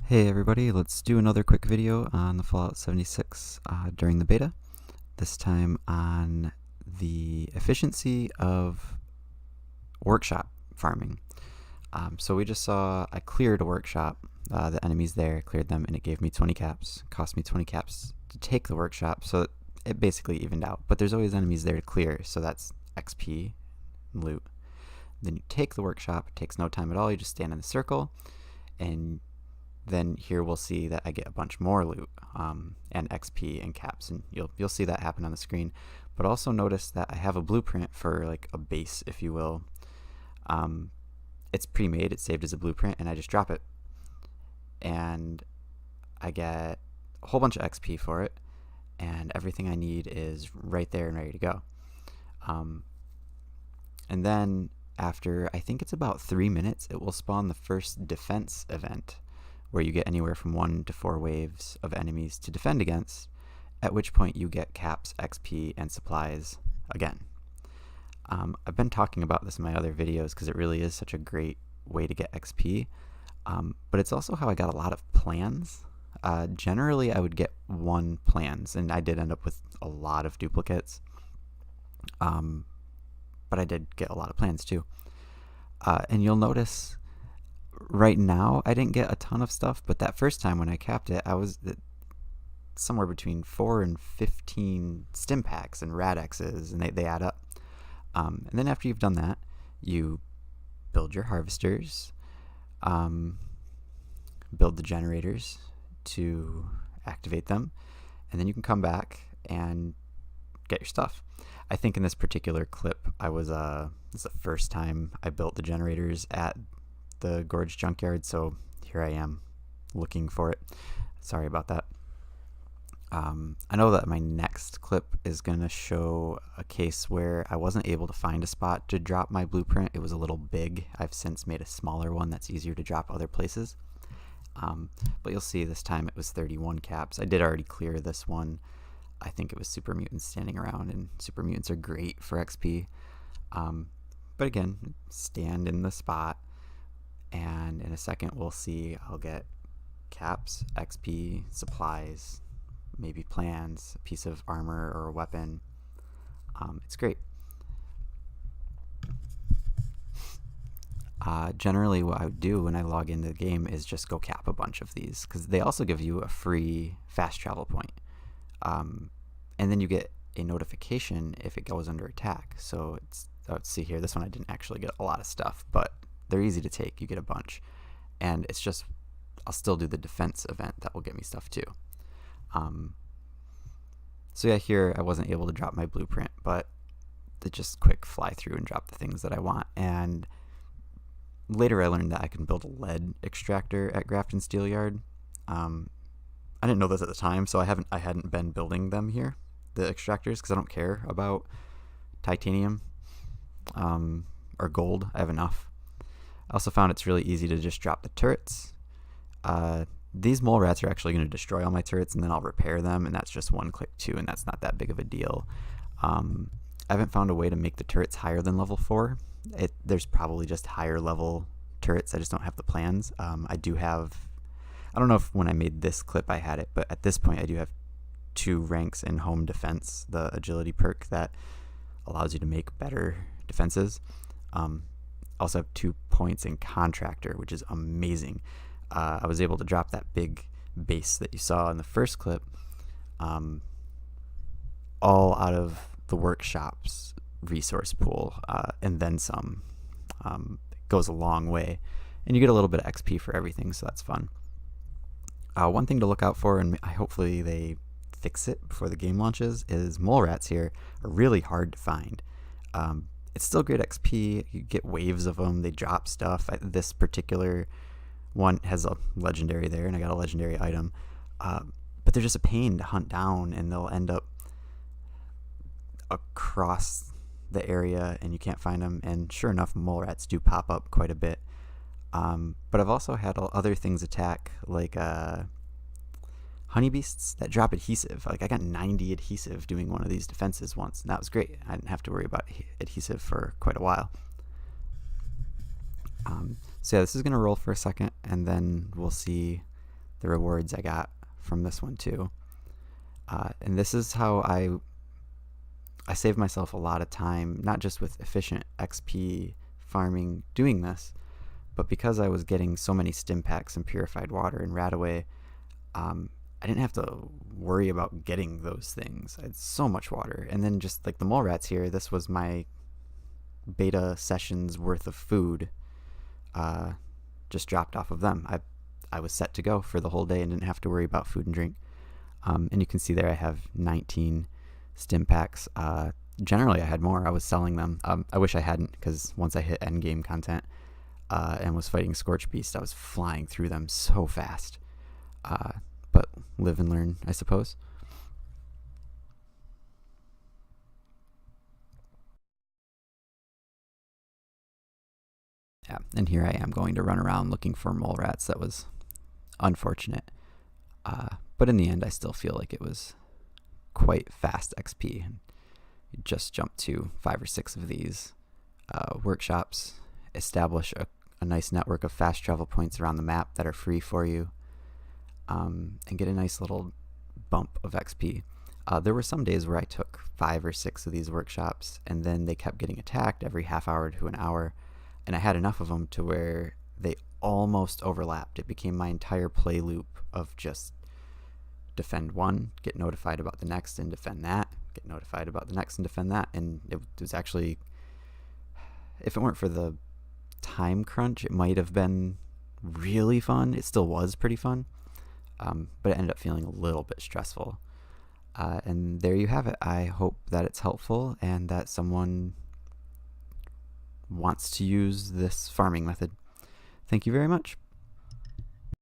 Hey everybody, let's do another quick video on the Fallout 76 during the beta. This time on the efficiency of workshop farming. So we just saw I cleared a workshop, the enemies there, cleared them, and it gave me 20 caps. Cost me 20 caps to take the workshop, so it basically evened out. But there's always enemies there to clear, so that's XP and loot. Then you take the workshop, it takes no time at all, you just stand in the circle, and then here we'll see that I get a bunch more loot and XP and caps, and you'll see that happen on the screen. But also notice that I have a blueprint for like a base, if you will. It's pre-made, it's saved as a blueprint, and I just drop it, and I get a whole bunch of XP for it, and everything I need is right there and ready to go. And then after I think it's about 3 minutes, it will spawn the first defense event, where you get anywhere from 1 to 4 waves of enemies to defend against, at which point you get caps, XP, and supplies again. I've been talking about this in my other videos because it really is such a great way to get XP, but it's also how I got a lot of plans. Generally I would get 1 plans, and I did end up with a lot of duplicates, but I did get a lot of plans too. And you'll notice right now I didn't get a ton of stuff, but that first time when I capped it, I was somewhere between 4 and 15 stim packs and radexes, and they add up. And then after you've done that, you build your harvesters, build the generators to activate them, and then you can come back and get your stuff. I think in this particular clip, this is the first time I built the generators at the Gorge Junkyard, so here I am looking for it. Sorry about that. I know that my next clip is going to show a case where I wasn't able to find a spot to drop my blueprint. It was a little big. I've since made a smaller one that's easier to drop other places. But you'll see this time it was 31 caps. I did already clear this one. I think it was super mutants standing around, and super mutants are great for XP. But again, stand in the spot, and in a second we'll see I'll get caps, XP, supplies, maybe plans, a piece of armor or a weapon. It's great. Generally what I would do when I log into the game is just go cap a bunch of these, because they also give you a free fast travel point. And then you get a notification if it goes under attack. So let's see here, this one I didn't actually get a lot of stuff, but they're easy to take. You get a bunch, and it's just, I'll still do the defense event that will get me stuff too. So yeah, here I wasn't able to drop my blueprint, but to just quick fly through and drop the things that I want. And later I learned that I can build a lead extractor at Grafton Steel Yard. I didn't know this at the time, so I hadn't been building them here, the extractors, because I don't care about titanium or gold. I have enough. I also found it's really easy to just drop the turrets. These mole rats are actually going to destroy all my turrets, and then I'll repair them, and that's just 1 click too, and that's not that big of a deal. I haven't found a way to make the turrets higher than level 4. There's probably just higher level turrets. I just don't have the plans. I don't know if when I made this clip I had it, but at this point I do have 2 ranks in home defense, the agility perk that allows you to make better defenses. Also have 2 points in contractor, which is amazing. I was able to drop that big base that you saw in the first clip, all out of the workshop's resource pool, and then some. It goes a long way, and you get a little bit of XP for everything, so that's fun. One thing to look out for, and hopefully they fix it before the game launches, is mole rats here are really hard to find. It's still great XP. You get waves of them. They drop stuff. This particular one has a legendary there, and I got a legendary item. But they're just a pain to hunt down, and they'll end up across the area, and you can't find them. And sure enough, mole rats do pop up quite a bit. But I've also had other things attack, like honeybeasts that drop adhesive. Like I got 90 adhesive doing one of these defenses once, and that was great. I didn't have to worry about adhesive for quite a while. So yeah, this is going to roll for a second, and then we'll see the rewards I got from this one too. And this is how I saved myself a lot of time, not just with efficient XP farming doing this, but because I was getting so many stim packs and purified water in Radaway, I didn't have to worry about getting those things. I had so much water. And then just like the mole rats here, this was my beta sessions worth of food just dropped off of them. I was set to go for the whole day and didn't have to worry about food and drink. And you can see there I have 19 stim packs. Generally, I had more. I was selling them. I wish I hadn't, because once I hit endgame content and was fighting Scorch Beast, I was flying through them so fast. But live and learn, I suppose. Yeah, and here I am going to run around looking for mole rats. That was unfortunate. But in the end, I still feel like it was quite fast XP. You just jump to 5 or 6 of these workshops, establish a nice network of fast travel points around the map that are free for you, and get a nice little bump of XP. There were some days where I took 5 or 6 of these workshops, and then they kept getting attacked every half hour to an hour, and I had enough of them to where they almost overlapped. It became my entire play loop of just defend one, get notified about the next, and defend that, get notified about the next, and defend that. And it was actually, if it weren't for the time crunch, it might have been really fun. It still was pretty fun, but it ended up feeling a little bit stressful. And there you have it. I hope that it's helpful and that someone wants to use this farming method. Thank you very much.